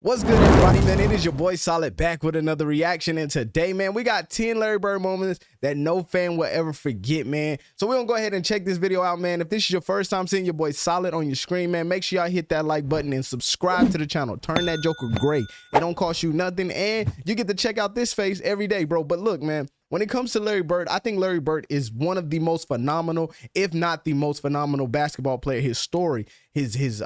What's good, everybody, man? It is your boy Solid back with another reaction, and today, man, we got 10 Larry Bird moments that no fan will ever forget, man. So we're gonna go ahead and check this video out, man. If this is your first time seeing your boy Solid on your screen, man, make sure y'all hit that like button and subscribe to the channel. Turn that joker gray. It don't cost you nothing, and you get to check out this face every day, bro. But look, man, when it comes to Larry Bird, I think Larry Bird is one of the most phenomenal, if not the most phenomenal basketball player. His story, his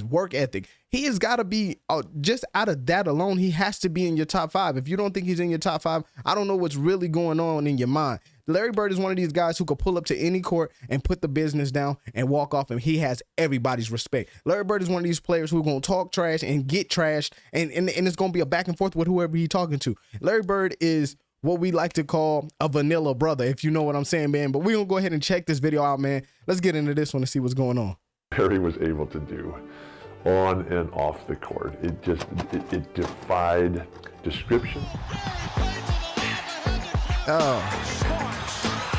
work ethic, he has got to be just out of that alone. He has to be in your top 5. If you don't think he's in your top 5, I don't know what's really going on in your mind. Larry Bird is one of these guys who could pull up to any court and put the business down and walk off, and he has everybody's respect. Larry Bird is one of these players who are going to talk trash and get trashed, and it's going to be a back and forth with whoever he's talking to. Larry Bird is what we like to call a vanilla brother, if you know what I'm saying, man. But we're going to go ahead and check this video out, man. Let's get into this one and see what's going on. Larry was able to do on and off the court. It defied description. Oh.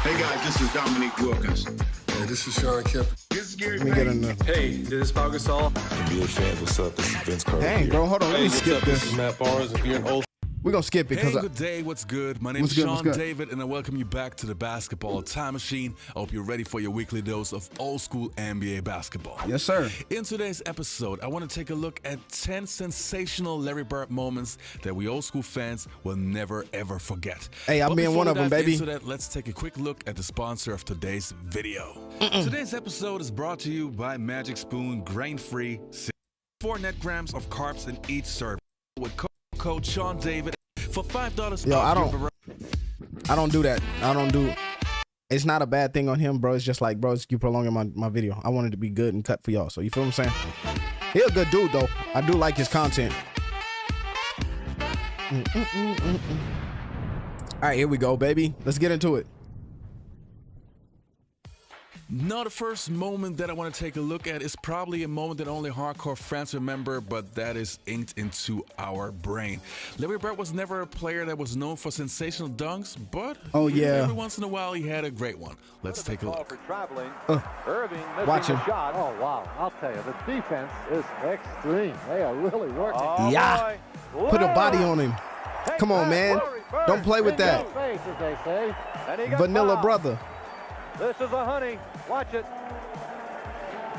Hey guys, this is Dominique Wilkins. Hey, this is Sean Kemp. This is Gary Let me get another. Hey, this is Pau Gasol. NBA fans, what's up? This is Vince Carter. Dang, bro, hold on. Let me skip This this. is Matt Barnes. If you're an old We're going to skip it Hey, because good day. What's good? My name What's is good, Sean what's good? David, and I welcome you back to the Basketball Time Machine. I hope you're ready for your weekly dose of old school NBA basketball. yes, sir. In today's episode, I want to take a look at 10 sensational Larry Bird moments that we old school fans will never ever forget. Hey, I'm But being before one we of them, dive baby. into that, let's take a quick look at the sponsor of today's video. Today's episode is brought to you by Magic Spoon Grain-Free, 4 net grams of carbs in each serving with code Sean David. For $5 Yo, off I don't do that. It's not a bad thing on him, bro. It's just like, bro, you prolonging my video. I wanted to be good and cut for y'all. So you feel what I'm saying? He a good dude, though. I do like his content. All right, here we go, baby. Let's get into it. Now, the first moment that I want to take a look at is probably a moment that only hardcore fans remember, but that is inked into our brain. Larry Bird was never a player that was known for sensational dunks, but Oh, yeah. every once in a while he had a great one. Let's take a look. Irving missing Watch him. the shot. Oh, wow. I'll tell you, the defense is extreme. They are really working. Yeah. Put a body on him. Come on, man. Don't play with that. Face, as they say. And he got Vanilla fouled. brother. This is a honey. Watch it.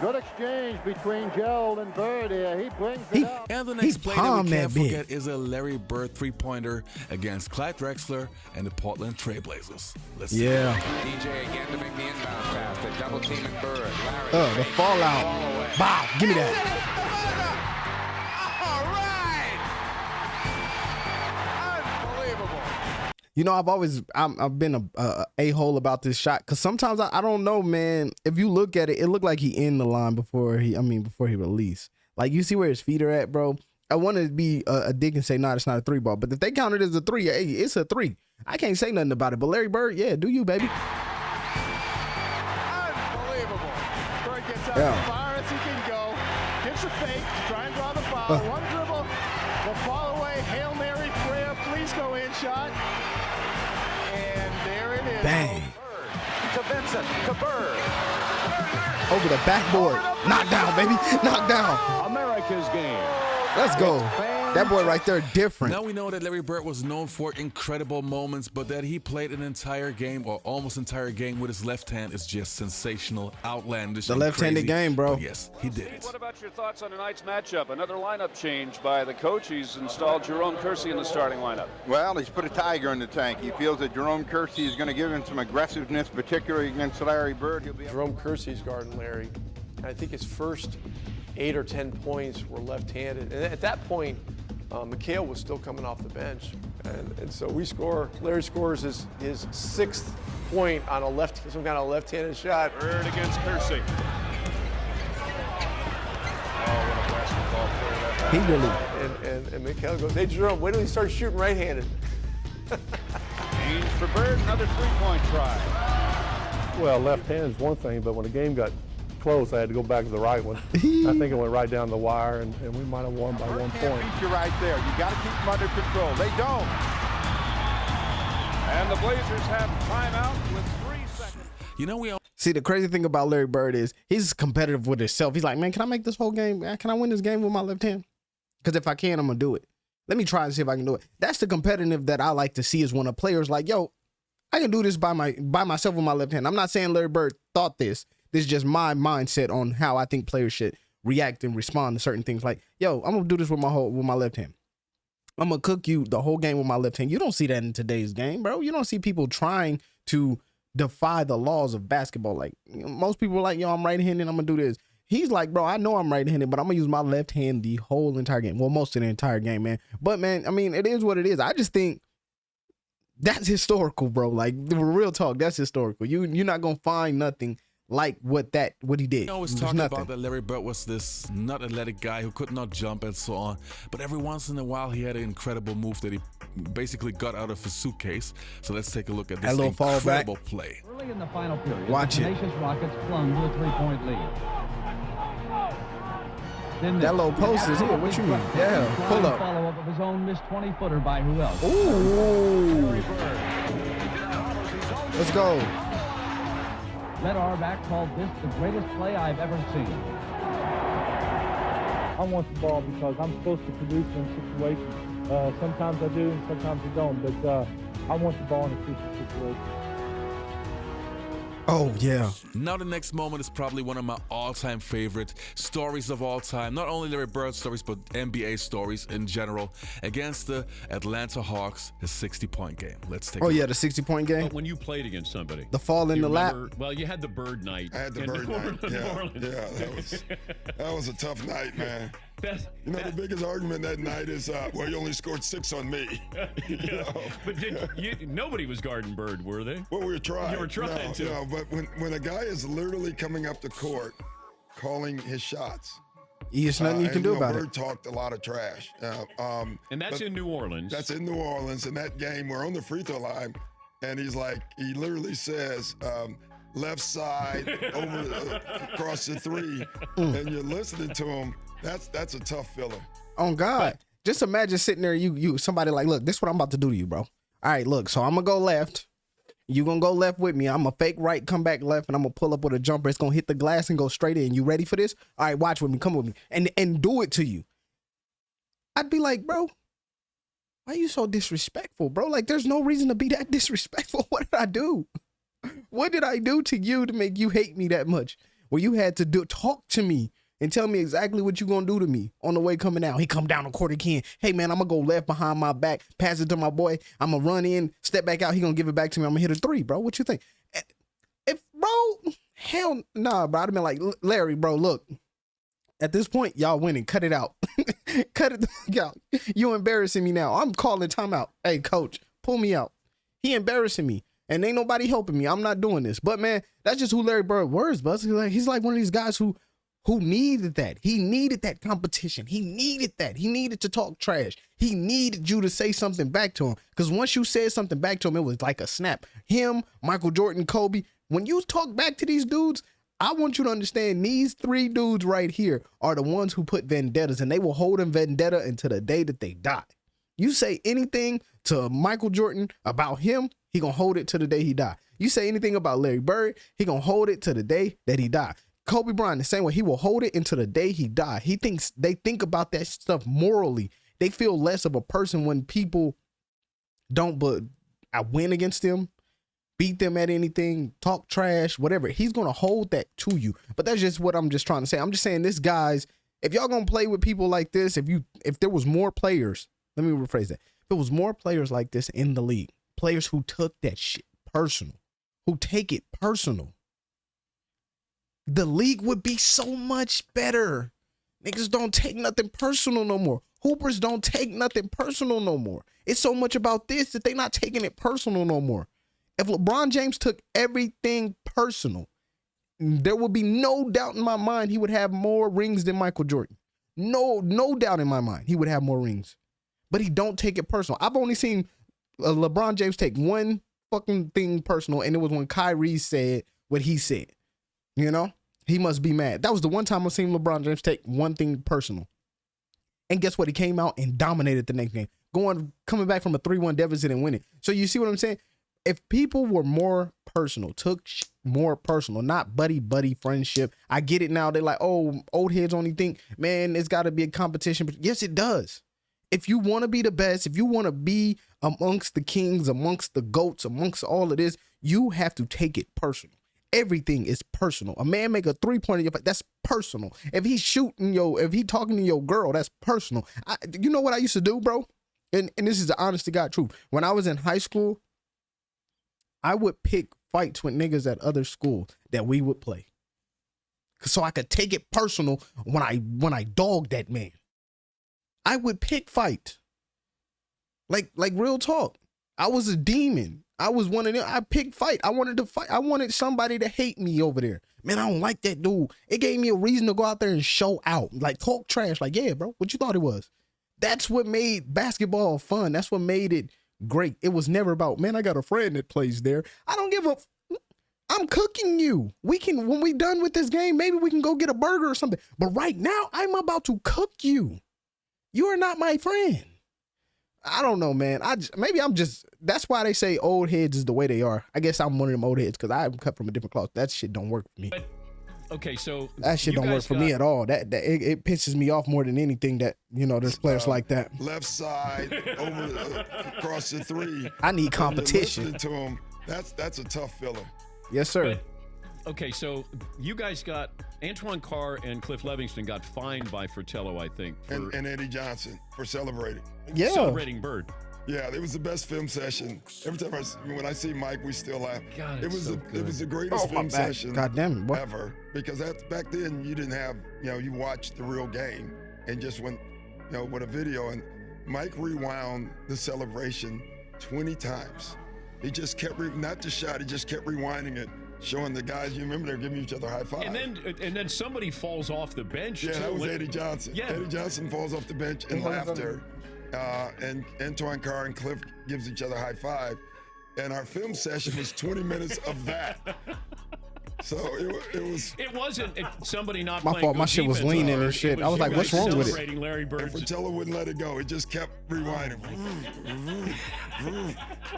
Good exchange between Gerald and Bird here. He brings it up. And the He next play that we palmed can't that bitch. forget is a Larry Bird three-pointer against Clyde Drexler and the Portland Trailblazers. Let's see. Yeah. DJ again to make the inbound pass. The double team and Bird. Larry The fallout. Bow. Give me that. You know, I've been a hole about this shot, because sometimes I don't know, man. If you look at it, it looked like he in the line before he released. Like, you see where his feet are at, bro. I want to be a dick and say, nah, it's not a 3 ball. But if they count it as a 3, hey, it's a 3. I can't say nothing about it. But Larry Bird, yeah, do you, baby? Unbelievable. Bird gets out Yeah. as far as he can go. Gets a fake. Try and draw the foul. One dribble. The fall away. Hail Mary prayer. Please go in shot. And there it is. Bang. To Vincent. To Bird. Over the backboard. Knock down, baby. Knock down. America's game. Let's go. That boy right there, different. Now we know that Larry Bird was known for incredible moments, but that he played an entire game or almost entire game with his left hand is just sensational, outlandish. The and left-handed crazy. game, bro. But yes, he did it. What about your thoughts on tonight's matchup? Another lineup change by the coach. He's installed Jerome Kersey in the starting lineup. Well, he's put a tiger in the tank. He feels that Jerome Kersey is going to give him some aggressiveness, particularly against Larry Bird. He'll be Jerome Kersey's guarding Larry. And I think his first 8 or 10 points were left-handed. And at that point, McHale was still coming off the bench. And so Larry scores his 6th point on some kind of left-handed shot. Bird against Kersey. Oh, what a basketball player that He really. And McHale goes, hey, Jerome, wait till he starts shooting right-handed. Change for Bird, another three-point try. Well, left hand is one thing, but when the game got close, I had to go back to the right one. I think it went right down the wire, and we might have won by 1 Can't point. beat you right there. You got to keep them under control. They don't. And the Blazers have timeout with 3 seconds. You know, we all See, the crazy thing about Larry Bird is he's competitive with himself. He's like, man, can I make this whole game? Can I win this game with my left hand? Because if I can, I'm going to do it. Let me try and see if I can do it. That's the competitive that I like to see, is when a player's like, yo, I can do this by myself with my left hand. I'm not saying Larry Bird thought this. This is just my mindset on how I think players should react and respond to certain things. Like, yo, I'm going to do this with my left hand. I'm going to cook you the whole game with my left hand. You don't see that in today's game, bro. You don't see people trying to defy the laws of basketball. Like, most people are like, yo, I'm right-handed, I'm going to do this. He's like, bro, I know I'm right-handed, but I'm going to use my left hand the whole entire game. Well, most of the entire game, man. But, man, I mean, it is what it is. I just think that's historical, bro. Like, real talk, that's historical. You're not going to find nothing like what he did. I always talk about that Larry Bird was this not athletic guy who could not jump and so on, but every once in a while he had an incredible move that he basically got out of his suitcase. So let's take a look at this incredible play. Early in the final period, watch the it. Tenacious Rockets clung to a 3-point lead. Then that low post is here. What you mean? Yeah, pull up. Follow up of his own missed 20-footer by who else? Ooh. Let's go. Red Auerbach called this the greatest play I've ever seen. I want the ball because I'm supposed to produce in situations. Sometimes I do and sometimes I don't, but I want the ball in a crucial situation. Oh, yeah. Now the next moment is probably one of my all-time favorite stories of all time. Not only Larry Bird stories, but NBA stories in general. Against the Atlanta Hawks, his 60-point game. Let's take a look. Yeah, the 60-point game. But when you played against somebody. The fall in the lap. Well, you had the Bird night. I had the Bird night. Yeah, that was a tough night, man. You know, the biggest argument that night is, well, you only scored 6 on me. You know? But nobody was guarding Bird, were they? Well, we were trying. You were trying to. No, but when a guy is literally coming up the court, calling his shots. There's nothing you can do about it. Bird talked a lot of trash. And that's in New Orleans. That's in New Orleans. In that game, we're on the free throw line, and he literally says, left side over across the 3, and you're listening to him. That's a tough feeling. Oh God. Just imagine sitting there, you somebody like, look, this is what I'm about to do to you, bro. All right, look, so I'm gonna go left. You gonna go left with me. I'm gonna fake right, come back left, and I'm gonna pull up with a jumper. It's gonna hit the glass and go straight in. You ready for this? All right, watch with me, come with me, and do it to you. I'd be like, bro, why are you so disrespectful, bro? Like, there's no reason to be that disrespectful. What did I do? What did I do to you to make you hate me that much? Well, you had to talk to me and tell me exactly what you gonna do to me on the way coming out. He come down the court again. Hey, man, I'm gonna go left behind my back, pass it to my boy. I'm gonna run in, step back out. He gonna give it back to me. I'm gonna hit a 3, bro. What you think? Hell nah, bro. I'd have been like, Larry, bro, look. At this point, y'all winning. Cut it out. Cut it out. You embarrassing me now. I'm calling timeout. Hey, coach, pull me out. He embarrassing me. And ain't nobody helping me. I'm not doing this. But, man, that's just who Larry Bird was, Buzz. He's like one of these guys who needed that. He needed that competition. He needed that. He needed to talk trash. He needed you to say something back to him. Because once you said something back to him, it was like a snap. Him, Michael Jordan, Kobe, when you talk back to these dudes, I want you to understand these 3 dudes right here are the ones who put vendettas, and they will hold them vendetta until the day that they die. You say anything to Michael Jordan about him, he gonna hold it to the day he die. You say anything about Larry Bird, he gonna hold it to the day that he die. Kobe Bryant, the same way, he will hold it until the day he die. They think about that stuff morally. They feel less of a person when people don't, but I win against them, beat them at anything, talk trash, whatever. He's going to hold that to you. But that's just what I'm just trying to say. I'm just saying this, guys, if y'all going to play with people like this, if there was more players, let me rephrase that. If there was more players like this in the league, players who took that shit personal, who take it personal, the league would be so much better. Niggas don't take nothing personal no more. Hoopers don't take nothing personal no more. It's so much about this that they not taking it personal no more. If LeBron James took everything personal, there would be no doubt in my mind he would have more rings than Michael Jordan. No doubt in my mind he would have more rings. But he don't take it personal. I've only seen LeBron James take one fucking thing personal, and it was when Kyrie said what he said. You know? He must be mad. That was the one time I've seen LeBron James take one thing personal. And guess what? He came out and dominated the next game. Coming back from a 3-1 deficit and winning. So you see what I'm saying? If people were more personal, took more personal, not buddy friendship. I get it now. They're like, oh, old heads only think, man, it's got to be a competition. But yes, it does. If you want to be the best, if you want to be amongst the kings, amongst the GOATs, amongst all of this, you have to take it personal. Everything is personal. A man make a 3-pointer, that's personal. If he's shooting if he talking to your girl, that's personal. You know what I used to do, bro? And this is the honest to God truth. When I was in high school, I would pick fights with niggas at other schools that we would play, so I could take it personal when I dogged that man. I would pick fight. Like real talk. I was a demon. I was one of them. I picked fight. I wanted to fight. I wanted somebody to hate me over there. Man, I don't like that dude. It gave me a reason to go out there and show out. Like, talk trash. Like, yeah, bro, what you thought it was? That's what made basketball fun. That's what made it great. It was never about, man, I got a friend that plays there. I don't give a I'm cooking you. When we done with this game, maybe we can go get a burger or something. But right now, I'm about to cook you. You are not my friend. I don't know, man. That's why they say old heads is the way they are. I guess I'm one of them old heads because I'm cut from a different cloth. That shit don't work for me. But, okay, so that shit don't work for me at all. It pisses me off more than anything that, there's players like that. Left side, over across the 3. I need competition. Listening to him, that's a tough feeling. Yes, sir. Okay, so you guys got Antoine Carr and Cliff Livingston got fined by Fratello, I think, and Eddie Johnson for celebrating. Yeah, celebrating Bird. Yeah, it was the best film session. Every time when I see Mike, we still laugh. God, it was the greatest film session ever, because back then you didn't have you watched the real game and just went with a video, and Mike rewound the celebration 20 times. He just kept not the shot. He just kept rewinding it, showing the guys. You remember they're giving each other high five. And then somebody falls off the bench. Yeah, too. that was Eddie Johnson. Yeah. Eddie Johnson falls off the bench in laughter, and Antoine Carr and Cliff gives each other high five, and our film session was 20 minutes of that. So it was. It wasn't somebody not my playing fault. My shit was leaning and shit. I was like, what's wrong with it? Larry Bird. And Fratello wouldn't let it go. It just kept rewinding.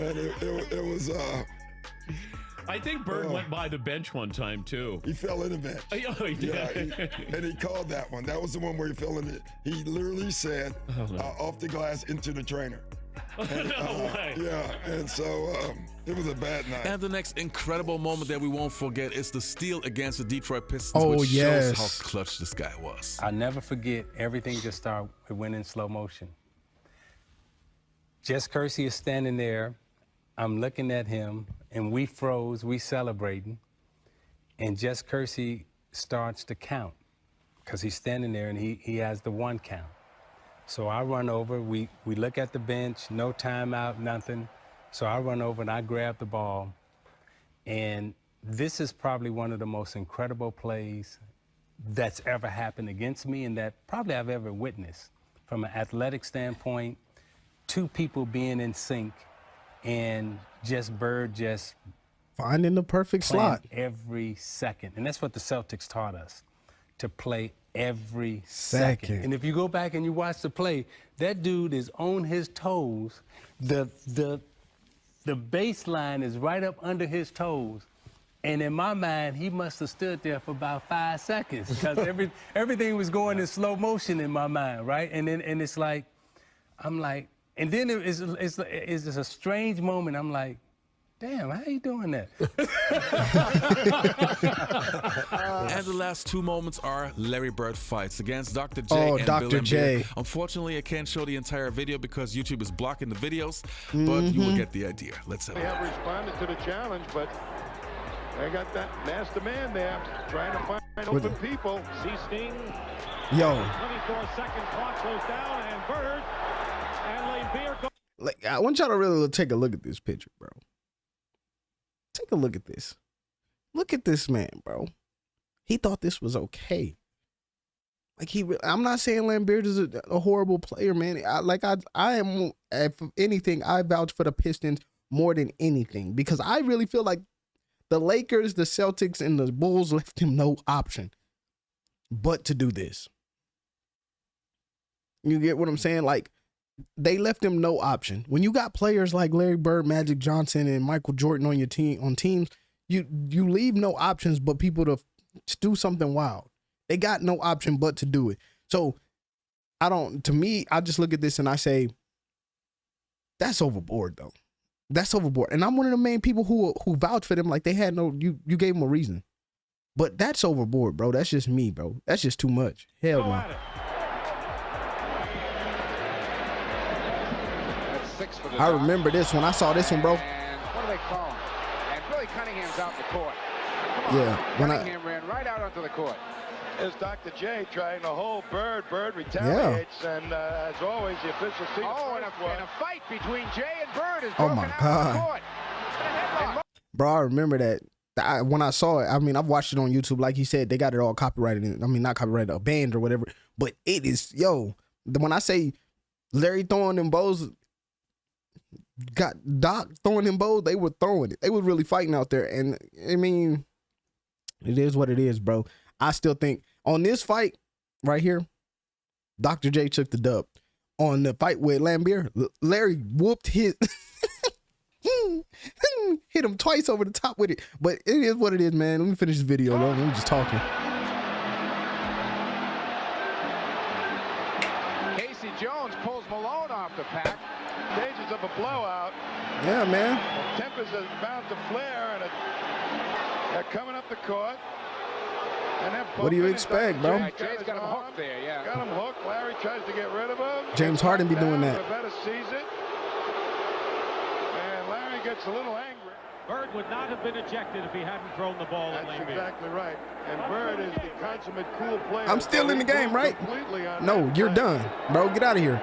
And it was. I think Bird went by the bench one time too. He fell in the bench. Oh, he did. Yeah, and he called that one. That was the one where he fell in it. He literally said, off the glass into the trainer. And, No way. Yeah, and so it was a bad night. And the next incredible moment that we won't forget is the steal against the Detroit Pistons, which yes. shows how clutch this guy was. I'll never forget, everything just started, it went in slow motion. Jess Kersey is standing there. I'm looking at him, and we froze, we celebrating, and Jess Kersey starts to count, because he's standing there, and he has the 1 count. So I run over, we look at the bench, no timeout, nothing. So I run over and I grab the ball. And this is probably one of the most incredible plays that's ever happened against me and that probably I've ever witnessed. From an athletic standpoint, 2 people being in sync and Bird finding the perfect slot every second. And that's what the Celtics taught us, to play every second. And if you go back and you watch the play, that dude is on his toes. The baseline is right up under his toes. And in my mind, he must have stood there for about 5 seconds because everything was going in slow motion in my mind, right? And it's like, I'm like, and then it's a strange moment. I'm like, damn, how you doing that? And the last 2 moments are Larry Bird fights against Dr. J and Dr. Bill J. Embiid. Unfortunately, I can't show the entire video because YouTube is blocking the videos, but you will get the idea. Let's have it. They have responded to the challenge, but they got that master man there trying to find open people. C-Sting. Yo. 24-second clock slows down, and Bird and Lane Beer. Like, I want y'all to really take a look at this picture, bro. Take a look at this. Look at this man, bro. He thought this was okay. Like, I'm not saying Lambert is a horrible player, man. I am, if anything, I vouch for the Pistons more than anything because I really feel like the Lakers, the Celtics, and the Bulls left him no option but to do this. You get what I'm saying? Like, they left him no option. When you got players like Larry Bird, Magic Johnson, and Michael Jordan on your team, on teams, you leave no options but people to do something wild. They got no option but to do it. So to me, I just look at this and I say, that's overboard though. That's overboard. And I'm one of the main people who vouch for them like they had no, you gave them a reason. But that's overboard, bro. That's just me, bro. That's just too much. Hell no. I remember this when I saw this one, bro. And what do they call him? And Billy Cunningham's out in the court. Yeah. Cunningham ran right out onto the court. It's Dr. J trying to hold Bird. Bird retaliates, and as always, the official sees. Oh, and a fight between Jay and Bird is oh broken my out God. on the court. Bro, I remember that. When I saw it, I mean, I've watched it on YouTube. Like he said, they got it all copyrighted. I mean, not copyrighted, banned or whatever. But it is, when I say Larry throwing them bows, got Doc throwing them bows, they were throwing it. They were really fighting out there. And I mean, it is what it is, bro. I still think on this fight right here, Dr. J took the dub. On the fight with Lambier, Larry whooped his... hit him twice over the top with it. But it is what it is, man. Let me finish this video, bro. I'm just talking. Casey Jones pulls Malone off the pack. Dangers of a blowout. Yeah, man. Tempers are bound to flare, and they're coming up the court. And what do you expect, bro? Jay's got him hooked there, yeah. Got him hooked. Larry tries to get rid of him. James Harden be doing that. Better sees it. And Larry gets a little angry. Bird would not have been ejected if he hadn't thrown the ball at Lambier. That's exactly right. And Bird is the consummate cool player. I'm still in the game, right? No, you're done, bro. Get out of here.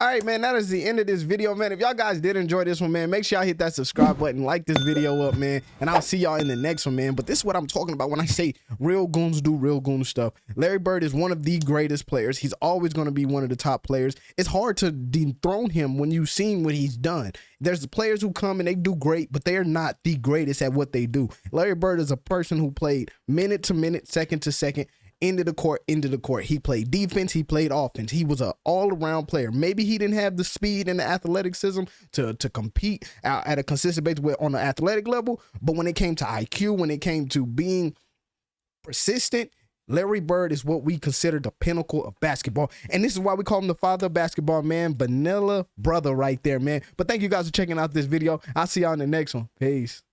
All right, man, that is the end of this video, man. If y'all guys did enjoy this one, man, make sure y'all hit that subscribe button, like this video up, man, and I'll see y'all in the next one, man. But this is what I'm talking about when I say real goons do real goon stuff. Larry Bird is one of the greatest players. He's always going to be one of the top players. It's hard to dethrone him when you've seen what he's done. There's the players who come and they do great, but they're not the greatest at what they do. Larry Bird is a person who played minute to minute, second to second, into the court. He played defense, he played offense. He was an all-around player. Maybe he didn't have the speed and the athleticism to compete at a consistent basis on the athletic level, but when it came to IQ, when it came to being persistent, Larry Bird is what we consider the pinnacle of basketball. And this is why we call him the father of basketball, man. Vanilla brother right there, man. But thank you guys for checking out this video. I'll see y'all in the next one. Peace.